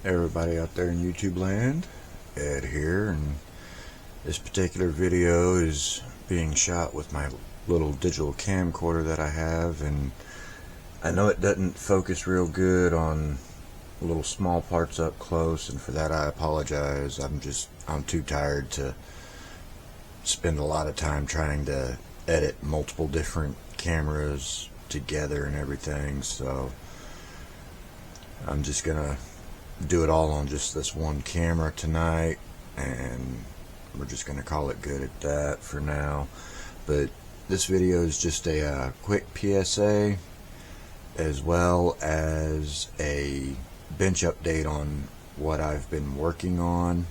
Everybody out there in YouTube land, Ed here, and this particular video is being shot with my little digital camcorder that I have, and I know it doesn't focus real good on little small parts up close, and for that I apologize. I'm too tired to spend a lot of time trying to edit multiple different cameras together and everything, so I'm just gonna do it all on just this one camera tonight, and we're just gonna call it good at that for now. But this video is just a quick PSA as well as a bench update on what I've been working on.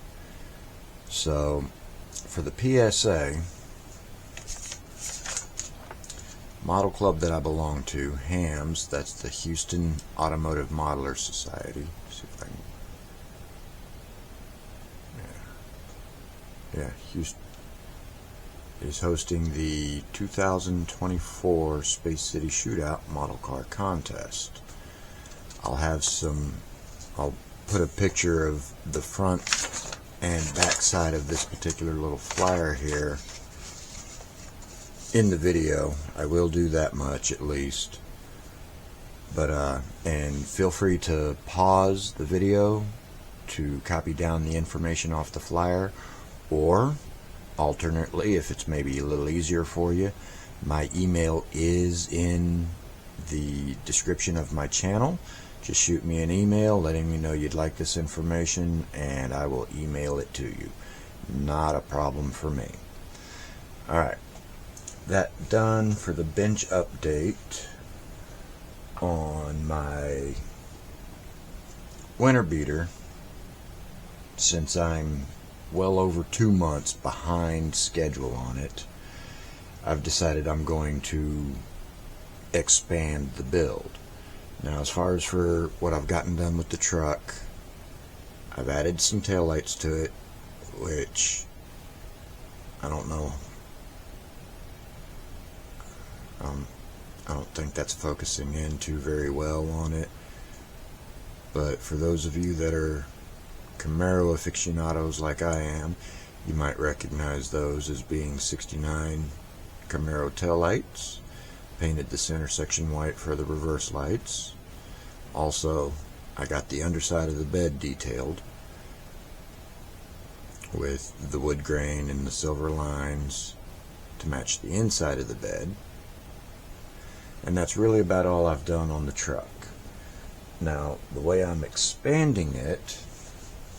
So for the PSA, model club that I belong to, HAMS, that's the Houston Automotive Modeler Society. See if I can, yeah, Houston is hosting the 2024 Space City Shootout Model Car Contest. I'll put a picture of the front and back side of this particular little flyer here in the video. I will do that much at least. But and feel free to pause the video to copy down the information off the flyer, or alternately, if it's maybe a little easier for you, my email is in the description of my channel. Just shoot me an email letting me know you'd like this information, and I will email it to you. Not a problem for me. Alright, that done for the bench update on my winter beater. Since I'm well over 2 months behind schedule on it, I've decided I'm going to expand the build. Now, as far as for what I've gotten done with the truck, I've added some taillights to it, which I don't know. I don't think that's focusing in too very well on it. But for those of you that are Camaro aficionados like I am, you might recognize those as being 69 Camaro taillights. Painted the center section white for the reverse lights. Also, I got the underside of the bed detailed with the wood grain and the silver lines to match the inside of the bed. And that's really about all I've done on the truck. Now, the way I'm expanding it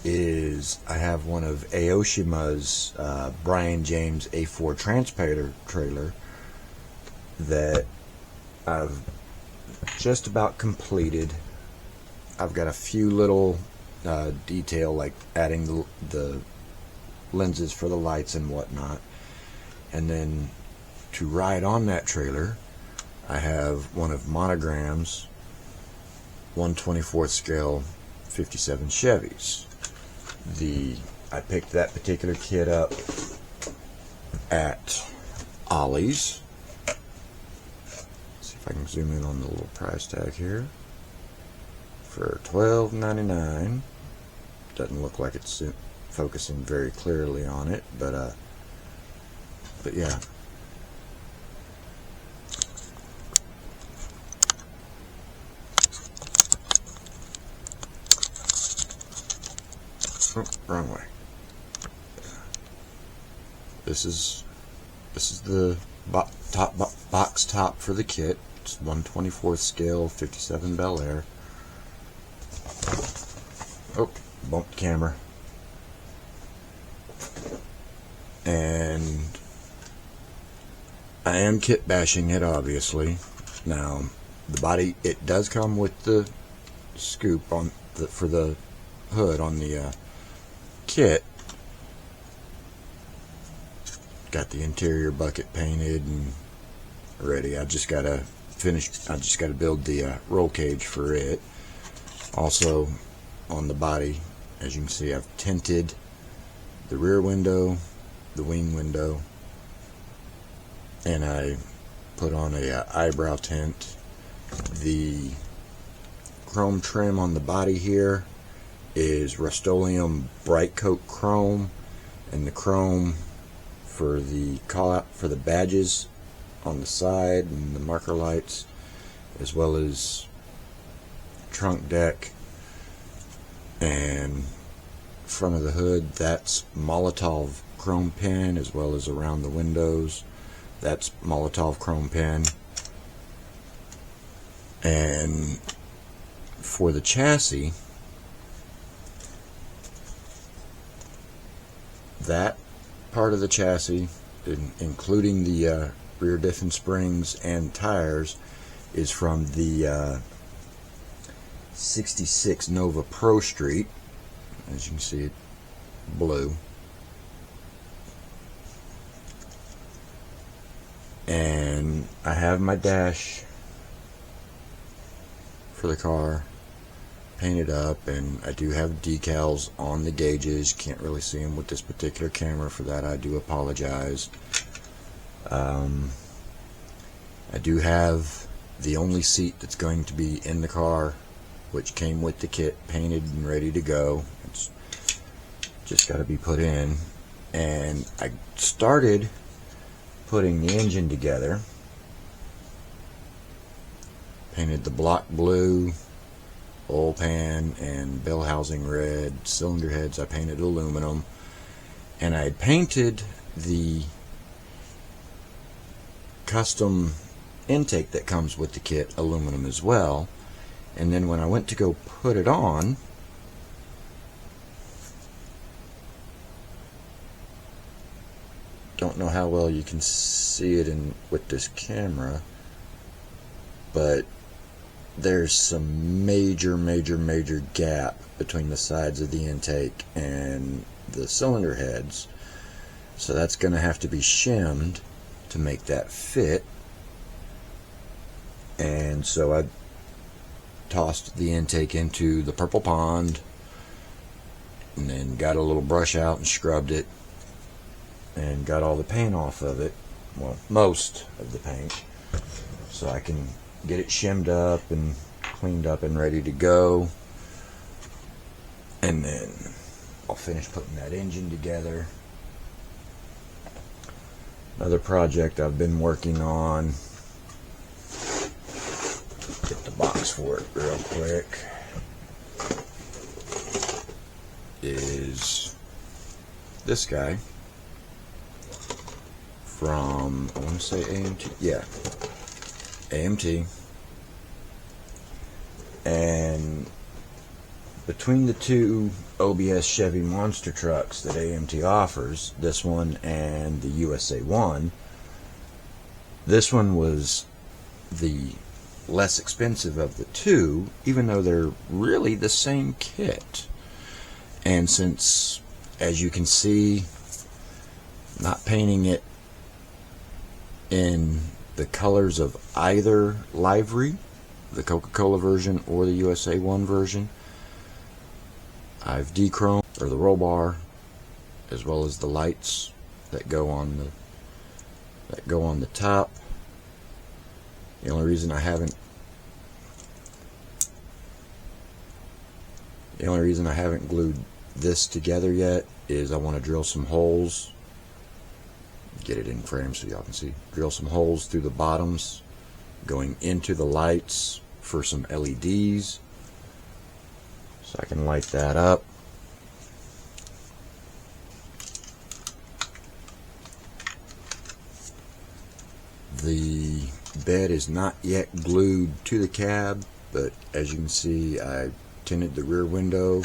is I have one of Aoshima's Brian James A4 transporter trailer that I've just about completed. I've got a few little detail, like adding the lenses for the lights and whatnot. And then to ride on that trailer, I have one of Monogram's 1/24 scale 57 Chevys. I picked that particular kit up at Ollie's. See if I can zoom in on the little price tag here. For $12.99. Doesn't look like it's focusing very clearly on it, but yeah. Oh, wrong way. This is the box top for the kit. It's 1/24 scale 57 Bel Air. Oh, bumped the camera. And I am kit bashing it, obviously. Now, the body, it does come with the scoop for the hood on the kit. Got the interior bucket painted and ready. I just gotta build the roll cage for it. Also, on the body, as you can see, I've tinted the rear window, the wing window, and I put on a eyebrow tint. The chrome trim on the body here is Rust-Oleum Bright Coat Chrome, and the chrome for the call out for the badges on the side and the marker lights, as well as trunk deck and front of the hood. That's Molotov chrome pin, as well as around the windows, that's Molotov chrome pin. And for the chassis, that part of the chassis, including the rear diff and springs and tires, is from the 66 Nova Pro Street. As you can see, it blue. And I have my dash for the car painted up, and I do have decals on the gauges. Can't really see them with this particular camera. For that, I do apologize. I do have the only seat that's going to be in the car, which came with the kit, painted and ready to go. It's just got to be put in. And I started putting the engine together. Painted the block blue, oil pan, and bell housing red. Cylinder heads I painted aluminum, and I had painted the custom intake that comes with the kit aluminum as well. And then when I went to go put it on, don't know how well you can see it with this camera, but there's some major gap between the sides of the intake and the cylinder heads, so that's going to have to be shimmed to make that fit. And so I tossed the intake into the purple pond, and then got a little brush out and scrubbed it, and got all the paint off of it, well, most of the paint, so I can get it shimmed up and cleaned up and ready to go. And then I'll finish putting that engine together. Another project I've been working on, get the box for it real quick, is this guy from, I want to say AMT, yeah, AMT. And between the two OBS Chevy monster trucks that AMT offers, this one and the USA one, this one was the less expensive of the two, even though they're really the same kit. And since, as you can see, not painting it in the colors of either livery, the Coca-Cola version or the USA 1 version, I've dechromed, or the roll bar, as well as the lights that go on the top. The only reason I haven't glued this together yet is I want to drill some holes, get it in frame so y'all can see, drill some holes through the bottoms going into the lights for some LEDs, so I can light that up. The bed is not yet glued to the cab, but as you can see, I tinted the rear window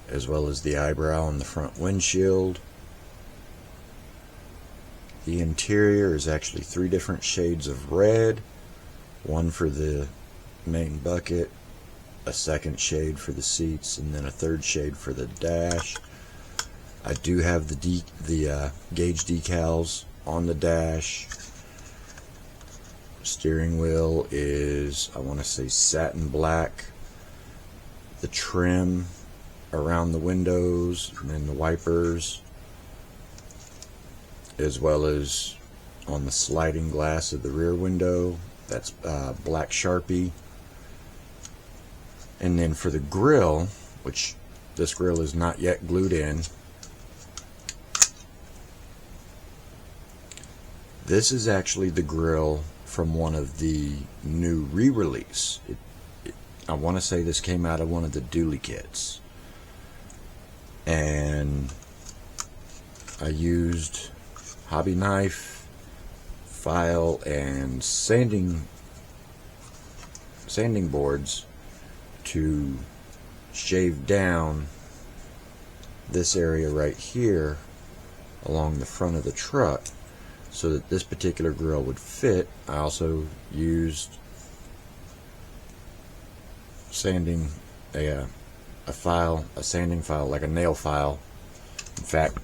as well as the eyebrow on the front windshield. The interior is actually 3 different shades of red, one for the main bucket, a second shade for the seats, and then a third shade for the dash. I do have the gauge decals on the dash. Steering wheel is, I want to say, satin black. The trim around the windows and then the wipers, as well as on the sliding glass of the rear window, that's black Sharpie. And then for the grill, which This grill is not yet glued in. This is actually the grill from one of the new re-release. I want to say this came out of one of the dually kits. And I used hobby knife, file, and sanding boards to shave down this area right here along the front of the truck so that this particular grill would fit. I also used a sanding file, like a nail file. In fact,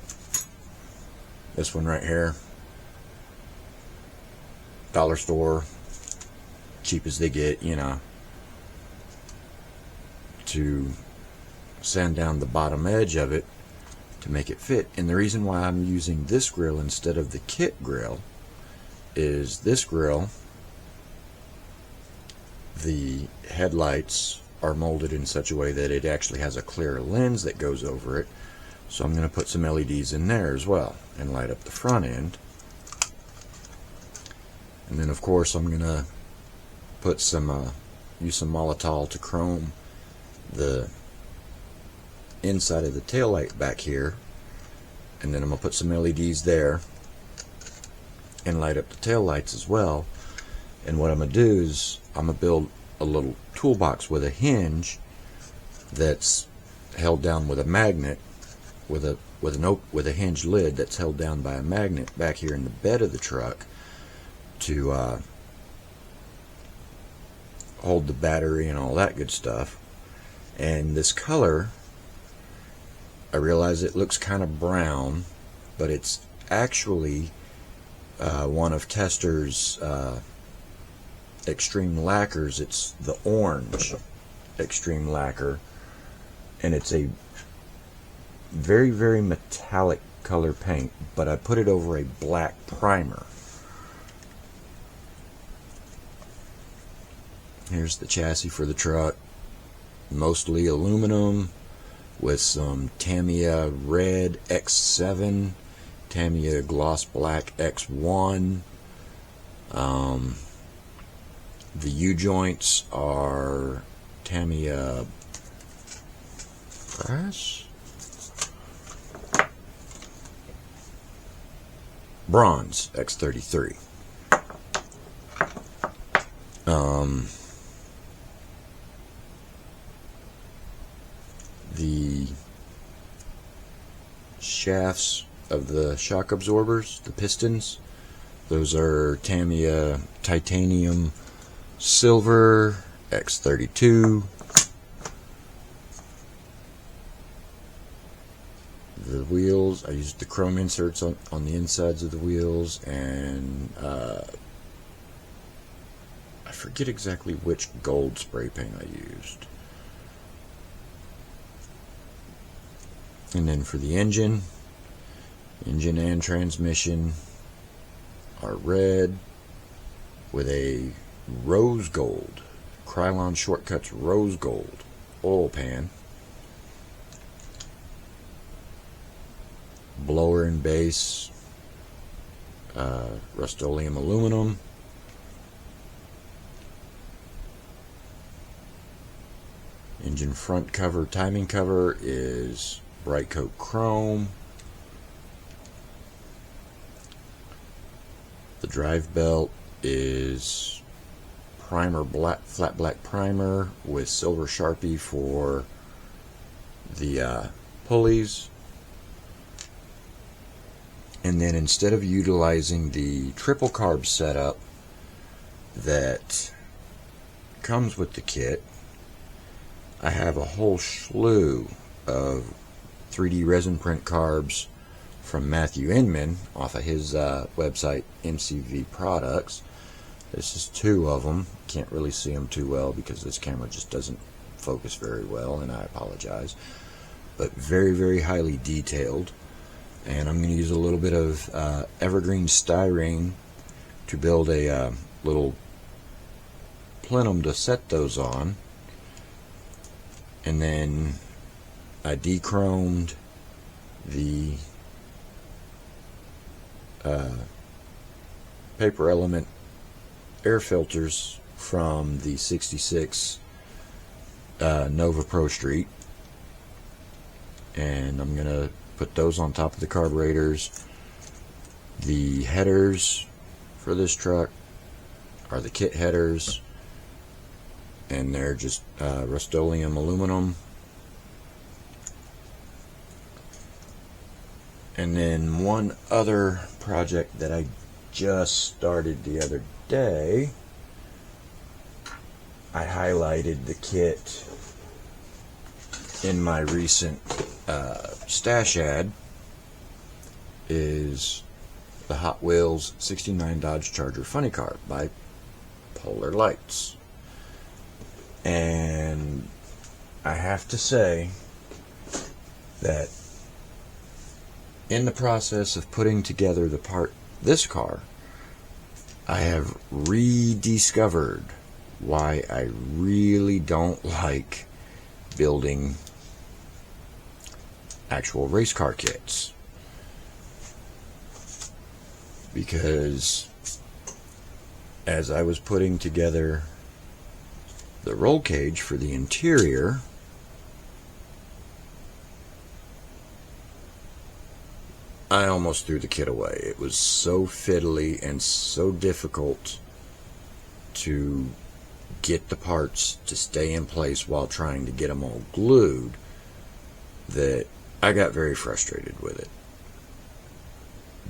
this one right here, dollar store, cheap as they get, you know, to sand down the bottom edge of it to make it fit. And the reason why I'm using this grill instead of the kit grill is this grill, the headlights are molded in such a way that it actually has a clear lens that goes over it. So I'm going to put some LEDs in there as well and light up the front end. And then of course I'm going to put some use some Molotov to chrome the inside of the taillight back here, and then I'm going to put some LEDs there and light up the tail lights as well. And what I'm going to do is I'm going to build a little toolbox with a hinge that's held down with a magnet, with a hinge lid that's held down by a magnet back here in the bed of the truck to hold the battery and all that good stuff. And this color, I realize it looks kind of brown, but it's actually one of Tester's extreme lacquers. It's the orange extreme lacquer, and it's a very, very metallic color paint, but I put it over a black primer. Here's the chassis for the truck, mostly aluminum with some Tamiya red X7, Tamiya gloss black X1. The U-joints are Tamiya brass? Bronze X33. The shafts of the shock absorbers, the pistons, those are Tamiya titanium silver X32. The wheels, I used the chrome inserts on the insides of the wheels, and I forget exactly which gold spray paint I used. And then for the engine and transmission are red with a rose gold, Krylon Shortcuts rose gold oil pan. Blower and base, Rust-Oleum aluminum. Engine front cover, timing cover is Bright Coat chrome. The drive belt is primer black, flat black primer with silver Sharpie for the pulleys. And then instead of utilizing the triple carb setup that comes with the kit, I have a whole slew of 3D resin print carbs from Matthew Inman off of his website MCV Products. This is 2 of them. Can't really see them too well because this camera just doesn't focus very well, and I apologize. But very, very highly detailed. And I'm going to use a little bit of evergreen styrene to build a little plenum to set those on. And then I dechromed the paper element air filters from the 66 Nova Pro Street, and I'm gonna put those on top of the carburetors. The headers for this truck are the kit headers, and they're just Rust-Oleum aluminum. And then one other project that I just started the other day, I highlighted the kit in my recent stash ad, is the Hot Wheels 69 Dodge Charger funny car by Polar Lights. And I have to say that in the process of putting together this car, I have rediscovered why I really don't like building actual race car kits. Because as I was putting together the roll cage for the interior, I almost threw the kit away. It was so fiddly and so difficult to get the parts to stay in place while trying to get them all glued that I got very frustrated with it.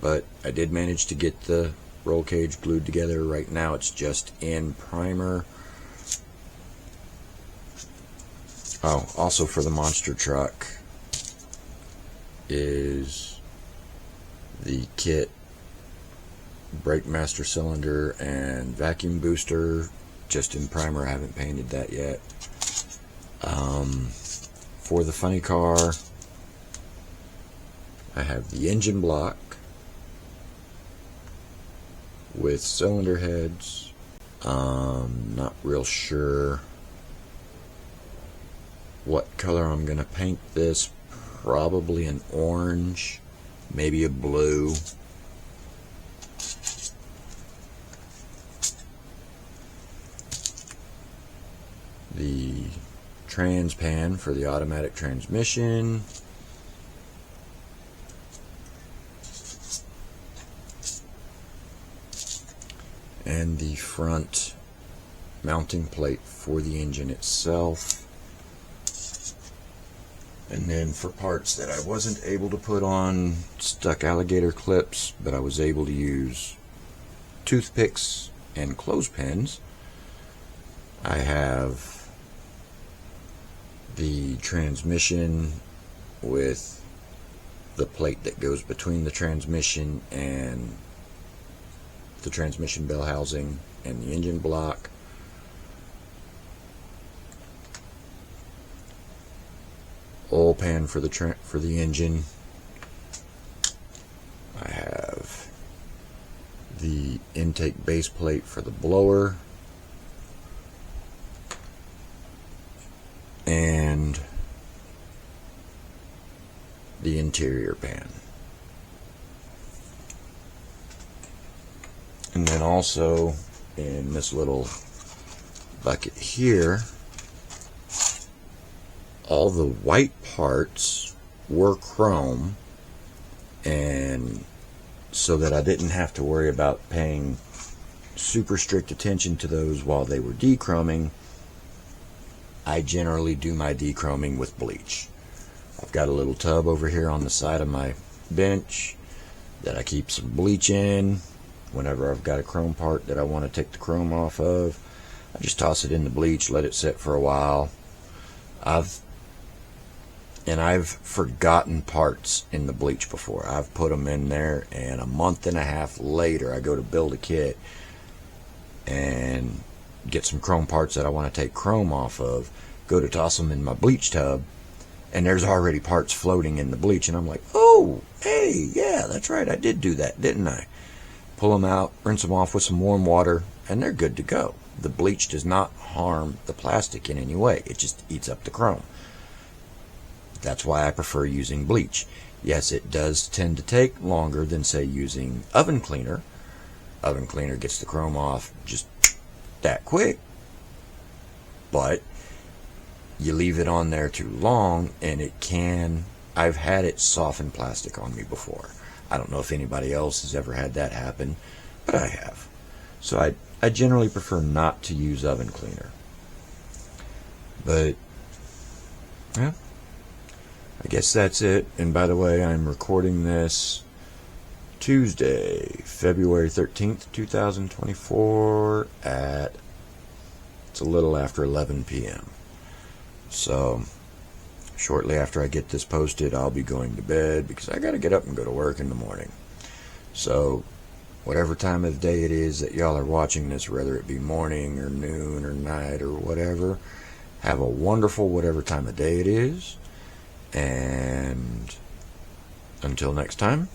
But I did manage to get the roll cage glued together. Right now it's just in primer. Oh, also for the monster truck is the kit, brake master cylinder and vacuum booster, just in primer. I haven't painted that yet. For the funny car, I have the engine block with cylinder heads. Not real sure what color I'm gonna paint this. Probably an orange, maybe a blue. The trans pan for the automatic transmission. And the front mounting plate for the engine itself. And then for parts that I wasn't able to put on stuck alligator clips, but I was able to use toothpicks and clothespins, I have the transmission with the plate that goes between the transmission and the transmission bell housing and the engine block. Oil pan for the engine. I have the intake base plate for the blower, and the interior pan. And then also in this little bucket here, all the white parts were chrome, and so that I didn't have to worry about paying super strict attention to those while they were dechroming, I generally do my dechroming with bleach. I've got a little tub over here on the side of my bench that I keep some bleach in. Whenever I've got a chrome part that I want to take the chrome off of, I just toss it in the bleach, let it sit for a while. I've forgotten parts in the bleach before. I've put them in there, and a month and a half later I go to build a kit and get some chrome parts that I want to take chrome off of, go to toss them in my bleach tub, and there's already parts floating in the bleach, and I'm like, oh, hey, yeah, that's right, I did do that, didn't I? Pull them out, rinse them off with some warm water, and they're good to go. The bleach does not harm the plastic in any way. It just eats up the chrome. That's why I prefer using bleach. Yes, it does tend to take longer than, say, using oven cleaner. Oven cleaner gets the chrome off just that quick, but you leave it on there too long and it can, I've had it soften plastic on me before. I don't know if anybody else has ever had that happen, but I have. So I generally prefer not to use oven cleaner. But yeah, I guess that's it. And by the way, I'm recording this Tuesday, February 13th, 2024 at, it's a little after 11 p.m. So shortly after I get this posted, I'll be going to bed because I got to get up and go to work in the morning. So whatever time of the day it is that y'all are watching this, whether it be morning or noon or night or whatever, have a wonderful whatever time of day it is. And until next time,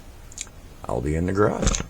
I'll be in the garage.